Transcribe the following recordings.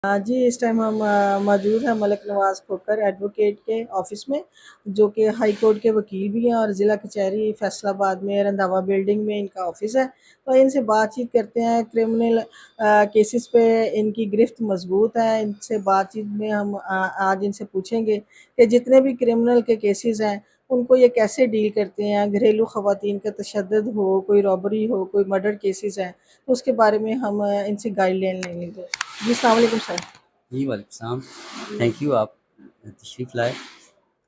जी, इस टाइम हम मौजूद हैं मलिक नवाज़ खोखर एडवोकेट के ऑफ़िस में, जो कि हाई कोर्ट के वकील भी हैं और ज़िला कचहरी फैसलाबाद में रंधावा बिल्डिंग में इनका ऑफ़िस है। तो इनसे बातचीत करते हैं, क्रिमिनल केसेस पे इनकी गिरफ्त मज़बूत है। इनसे बातचीत में हम आज इनसे पूछेंगे कि जितने भी क्रिमिनल के केसेस हैं, उनको ये कैसे डील करते हैं? घरेलू ख़वातीन का तशद्दुद हो, कोई रॉबरी हो, कोई मर्डर केसेस हैं, तो उसके बारे में हम इनसे गाइडलाइन लेंगे। जी, अस्सलाम वालेकुम सर। जी, वालेकुम सलाम। जी। थैंक यू, आप तशरीफ़ लाए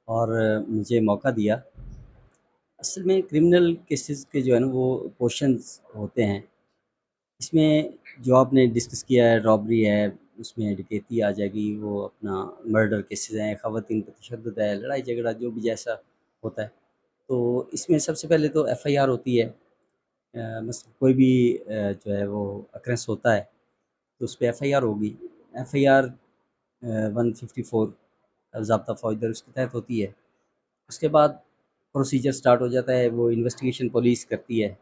और मुझे मौका दिया। असल में क्रिमिनल केसेस के जो है ना वो पोर्शंस होते हैं। इसमें जो आपने डिस्कस किया है रॉबरी है, उसमें डकैती आ जाएगी, वो अपना मर्डर केसेस हैं, ख़वातीन पे तशद्दुद है, लड़ाई झगड़ा जो भी जैसा होता है। तो इसमें सबसे पहले तो एफ़आईआर होती है। बस कोई भी जो है वो ऑकरेंस होता है तो उसपे एफ़आईआर होगी। एफ़आईआर 154 ज़ाब्ता फ़ौजदारी उसके तहत होती है। उसके बाद प्रोसीजर स्टार्ट हो जाता है, वो इन्वेस्टिगेशन पुलिस करती है।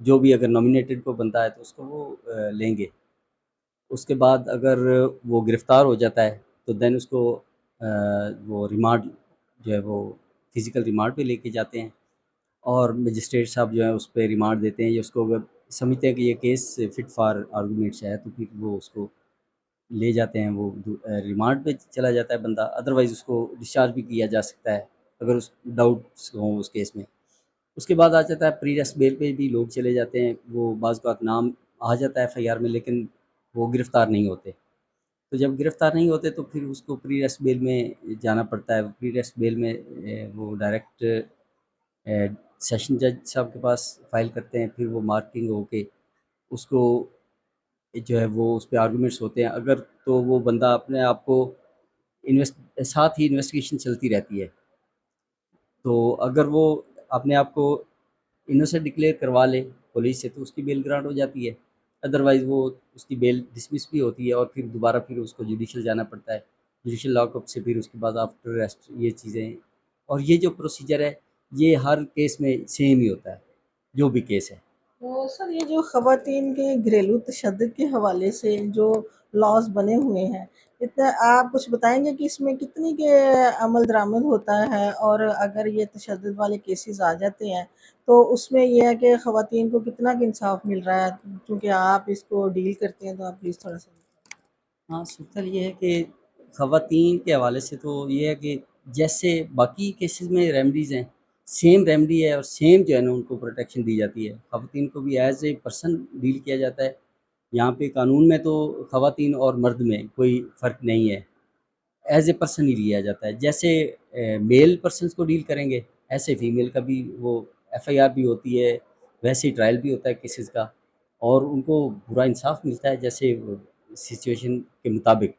जो भी अगर नॉमिनेटेड कोई बंदा है तो उसको वो लेंगे। उसके बाद अगर वो गिरफ़्तार हो जाता है तो देन उसको वो रिमांड जो है वो फ़िज़िकल रिमांड पे लेके जाते हैं और मजिस्ट्रेट साहब जो है उस पे रिमांड देते हैं या उसको अगर समझते हैं कि ये केस फिट फॉर आर्गूमेंट्स है तो फिर वो उसको ले जाते हैं। वो रिमांड पे चला जाता है बंदा, अदरवाइज़ उसको डिस्चार्ज भी किया जा सकता है अगर उस डाउट्स हों उस केस में। उसके बाद आ जाता है प्री अरेस्ट बेल पे भी लोग चले जाते हैं, वो बाज़ औक़ात नाम आ जाता है एफ़आईआर में लेकिन वो गिरफ़्तार नहीं होते। तो जब गिरफ़्तार नहीं होते तो फिर उसको प्री अरेस्ट बेल में जाना पड़ता है। प्री अरेस्ट बेल में वो डायरेक्ट सेशन जज साहब के पास फ़ाइल करते हैं, फिर वो मार्किंग होके उसको जो है वो उस पे आर्गूमेंट्स होते हैं। अगर तो वो बंदा अपने आप को इन्वेस्ट साथ ही इन्वेस्टिगेशन चलती रहती है। तो अगर वो अपने आप को इनोसेंट डिक्लेयर करवा ले पुलिस से तो उसकी बेल ग्रांट हो जाती है। अदरवाइज़ वो उसकी बेल डिसमिस भी होती है और फिर दोबारा फिर उसको जुडिशियल जाना पड़ता है। जुडिशियल लॉकअप से फिर उसके बाद आफ्टर अरेस्ट ये चीज़ें और ये जो प्रोसीजर है, ये हर केस में सेम ही होता है, जो भी केस है। तो सर ये जो ख़वातीन के घरेलू तशद्दुद के हवाले से जो लॉज़ बने हुए हैं, इतना आप कुछ बताएँगे कि इसमें कितनी के अमल दरामद होता है? और अगर ये तशद्दुद वाले केसेस आ जाते हैं, तो उसमें ये है कि ख़वातीन को कितना का इंसाफ़ मिल रहा है? चूँकि आप इसको डील करते हैं, तो आप प्लीज़ थोड़ा-सा हाँ, सूत्र ये है कि ख़वातीन के हवाले से तो ये है कि जैसे बाकी केसेस में रेमेडीज़ हैं, सेम रेमेडी है और सेम जो है ना उनको प्रोटेक्शन दी जाती है। ख़वातीन को भी एज़ ए पर्सन डील किया जाता है। यहाँ पे कानून में तो ख़वातीन और मर्द में कोई फ़र्क नहीं है। एज़ ए पर्सन ही लिया जाता है। जैसे मेल पर्सन्स को डील करेंगे, ऐसे फीमेल का भी वो एफ़आईआर भी होती है, वैसे ही ट्रायल भी होता है केसेस का और उनको पूरा इंसाफ़ मिलता है जैसे सिचुएशन के मुताबिक।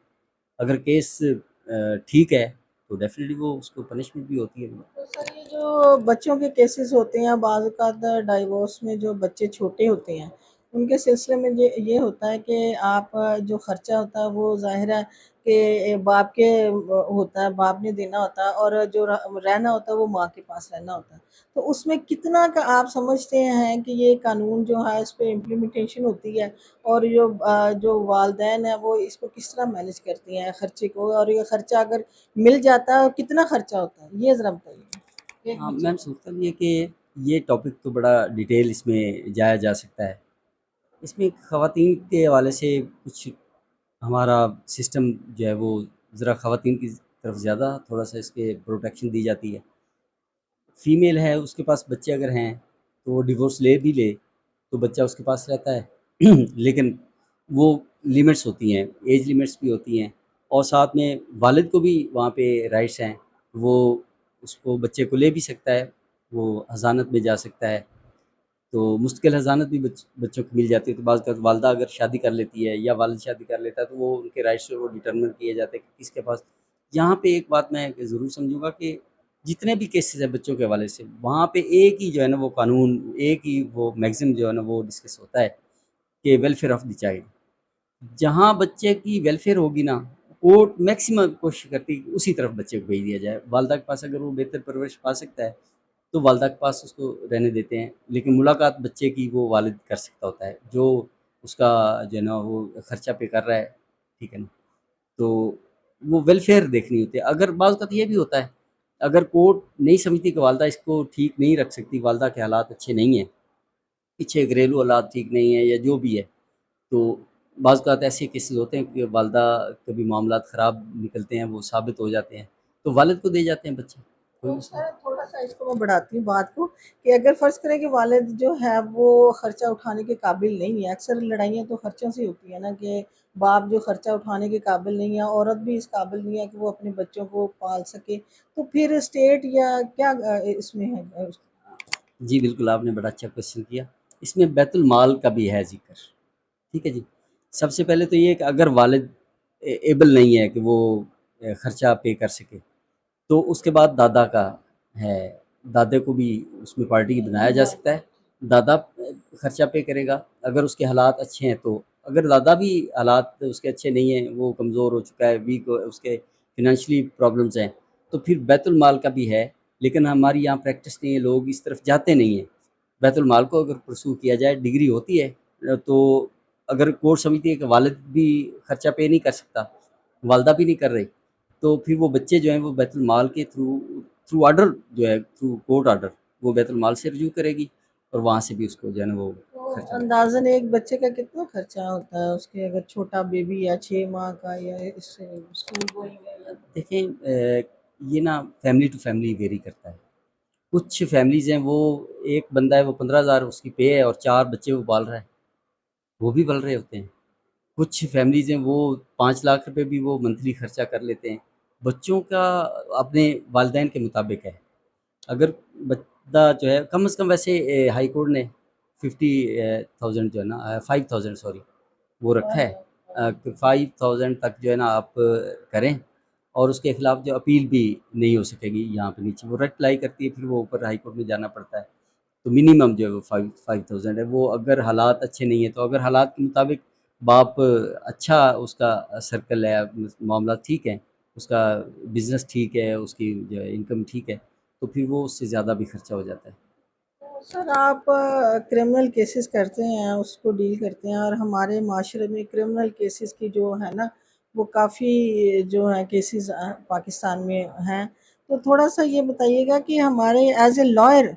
अगर केस ठीक है, तो डेफ़िनिटली वो उसको पनिशमेंट भी होती है। तो सर ये जो बच्चों के केसेस होते हैं बाज़ औक़ात डाइवोर्स में जो बच्चे छोटे होते हैं, उनके सिलसिले में ये होता है कि आप जो ख़र्चा होता है वो ज़ाहिर है कि बाप के होता है, बाप ने देना होता है और जो रहना होता है वो माँ के पास रहना होता है। तो उसमें कितना का आप समझते हैं कि ये कानून जो है इस पे इम्प्लीमेंटेशन होती है और जो वालिदैन हैं वो इसको किस तरह मैनेज करती हैं खर्चे को और ये खर्चा अगर मिल जाता है, कितना खर्चा होता है? ये ज़रा बताइए। एक हाँ, बच्चे मैम का। सोचता हूँ ये कि ये टॉपिक तो बड़ा डिटेल इसमें जाया जा सकता है। इसमें ख़वातीन के हवाले से कुछ हमारा सिस्टम जो है वो ज़रा ख़वातीन की तरफ ज़्यादा थोड़ा-सा इसके प्रोटेक्शन दी जाती है। फीमेल है उसके पास बच्चे अगर हैं, तो वो डिवोर्स ले भी ले, तो बच्चा उसके पास रहता है। लेकिन वो लिमिट्स होती हैं, एज लिमिट्स भी होती हैं और साथ में वालिद को भी वहाँ पे राइट्स हैं। वो उसको बच्चे को ले भी सकता है, वो हज़ानत में जा सकता है। तो मुस्तकिल हज़ानत भी बच्चों को मिल जाती है, तो बाज़ औक़ात वालिदा अगर शादी कर लेती है या वालिद शादी कर लेता है, तो वो उनके राइट्स जो है वो डिटरमिन किए जाते हैं कि किसके पास। यहाँ पे एक बात मैं ज़रूर समझूँगा कि जितने भी केसेज़ हैं बच्चों के हवाले से, वहाँ पे एक ही जो है ना वो कानून, एक ही वो मैक्सिम जो है ना वो डिस्कस होता है कि वेलफेयर ऑफ़ द चाइल्ड। जहाँ बच्चे की वेलफेयर होगी ना, कोर्ट मैक्सिमम कोशिश करती है कि उसी तरफ बच्चे को भेज दिया जाए। वालिदा के पास अगर वो बेहतर परवरिश पा सकता है, तो वालिदा के पास उसको रहने देते हैं। लेकिन मुलाकात बच्चे की वो वालिद कर सकता होता है, जो उसका जो है ना वो खर्चा पे कर रहा है, ठीक है ना? तो वो वेलफेयर देखनी होती है। अगर बाज़ औक़ात ये भी होता है, अगर कोर्ट नहीं समझती कि वालिदा इसको ठीक नहीं रख सकती, वालिदा के हालात अच्छे नहीं हैं, पीछे घरेलू हालात ठीक नहीं है या जो भी है, तो बाज़ औक़ात ऐसे केसेस होते हैं कि वालिदा के भी मामलात ख़राब निकलते हैं, वो साबित हो जाते हैं, तो वालिद को दे जाते हैं बच्चे, कोई तो मसला नहीं। सर थोड़ा-सा इसको मैं बढ़ाती हूँ बात को कि अगर फ़र्ज़ करें कि वालिद जो है वो ख़र्चा उठाने के काबिल नहीं है, अक्सर लड़ाइयाँ तो ख़र्चों से होती है ना कि बाप जो ख़र्चा उठाने के काबिल नहीं है, औरत भी इस काबिल नहीं है कि वो अपने बच्चों को पाल सके, तो फिर स्टेट या क्या इसमें है जी, बिल्कुल, आपने बड़ा अच्छा क्वेश्चन किया। इसमें बैतुल माल का भी है ज़िक्र, ठीक है जी। सबसे पहले तो ये है कि अगर वालिद एबल नहीं है कि वो खर्चा पे कर सके, तो उसके बाद दादा का है, दादे को भी उसमें पार्टी बनाया जा सकता है। दादा खर्चा पे करेगा, अगर उसके हालात अच्छे हैं तो। अगर दादा भी हालात उसके अच्छे नहीं हैं, वो कमज़ोर हो चुका है, वीक उसके फ़ाइनेंशियली प्रॉब्लम्स हैं, तो फिर बैतुल माल का भी है, लेकिन हमारी यहाँ प्रैक्टिस नहीं है, लोग इस तरफ जाते नहीं हैं। बैतुल माल को अगर परस्यू किया जाए, डिग्री होती है तो अगर कोर्ट समझती है कि वालिद भी खर्चा पे नहीं कर सकता, वालिदा भी नहीं कर रही, तो फिर वो बच्चे जो हैं वो बैतुल माल के थ्रू थ्रू ऑर्डर जो है, थ्रू कोर्ट ऑर्डर, वो बैतुल माल से रजू करेगी और वहाँ से भी उसको जो है ना वो तो खर्चा लग जाएगा। अंदाज़न एक बच्चे का कितना खर्चा होता है उसके अगर छोटा बेबी या 6 माह का या इससे स्कूल गोइंग है या देखें ये ना फैमिली टू फैमिली वेरी करता है। कुछ फैमिलीज़ हैं वो एक बंदा है वो 15,000 उसकी पे है और 4 बच्चे वो पाल रहा है, वो भी पल रहे होते हैं। कुछ फैमिलीज़ हैं वो 5 लाख रुपए भी वो मंथली खर्चा कर लेते हैं। बच्चों का अपने वालिदैन के मुताबिक है। अगर बंदा जो है कम से कम वैसे हाई कोर्ट ने 50,000 जो है ना 5,000 सॉरी वो रखा है कि 5,000 तक जो है ना आप करें और उसके खिलाफ जो अपील भी नहीं हो सकेगी यहाँ पे नीचे वो रेट अप्लाई करती है फिर वो ऊपर हाई कोर्ट में जाना पड़ता है। तो मिनिमम जो है वो 5,000 है। वो अगर हालात अच्छे नहीं है तो अगर हालात के मुताबिक बाप अच्छा उसका सर्कल है, मामला ठीक है, उसका बिज़नेस ठीक है, उसकी जो है इनकम ठीक है, तो फिर वो उससे ज़्यादा भी खर्चा हो जाता है। तो सर आप क्रिमिनल केसेस करते हैं, उसको डील करते हैं और हमारे माशरे में क्रिमिनल केसेस की जो है ना, वो काफ़ी जो है केसेस पाकिस्तान में हैं। तो थोड़ा-सा ये बताइएगा कि हमारे एज़ ए लॉयर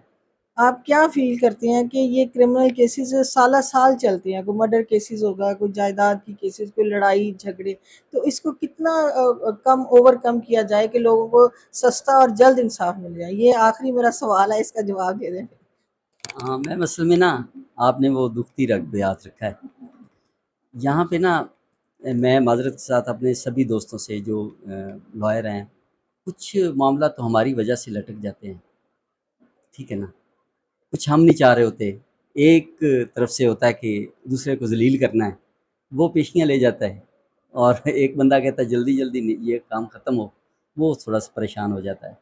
आप क्या फ़ील करते हैं कि ये क्रिमिनल केसेस साला-साल चलते हैं? कोई मर्डर केसेस होगा, कोई जायदाद की केसेस, कोई लड़ाई-झगड़े, तो इसको कितना कम ओवरकम किया जाए कि लोगों को सस्ता और जल्द इंसाफ़ मिल जाए? ये आखिरी मेरा सवाल है, इसका जवाब दे दें। हाँ, मैम असल में ना आपने वो दुखती रग याद रखा है। यहाँ पे ना मैं माज़रत के साथ अपने सभी दोस्तों से जो लॉयर हैं, कुछ मामला तो हमारी वजह से लटक जाते हैं, ठीक है ना? कुछ हम नहीं चाह रहे होते। एक तरफ से होता है कि दूसरे को ज़लील करना है, वो पेशियाँ ले जाता है और एक बंदा कहता है जल्दी-जल्दी ये काम ख़त्म हो, वो थोड़ा-सा परेशान हो जाता है।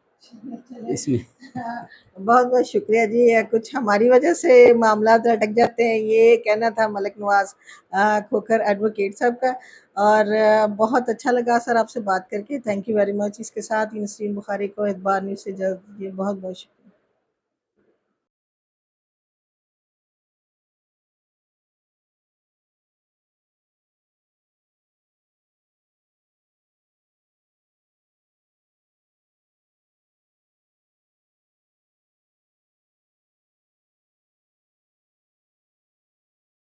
इसमें बहुत-बहुत शुक्रिया जी। कुछ हमारी वजह से मामलात अटक जाते हैं, ये कहना था मलिक नवाज़ खोखर एडवोकेट साहब का और बहुत अच्छा लगा सर आपसे बात करके। Thank you very much. इसके साथ ही नसरीन बुखारी को इतबार न्यूज़ से इजाज़त दीजिए। बहुत-बहुत शुक्रिया।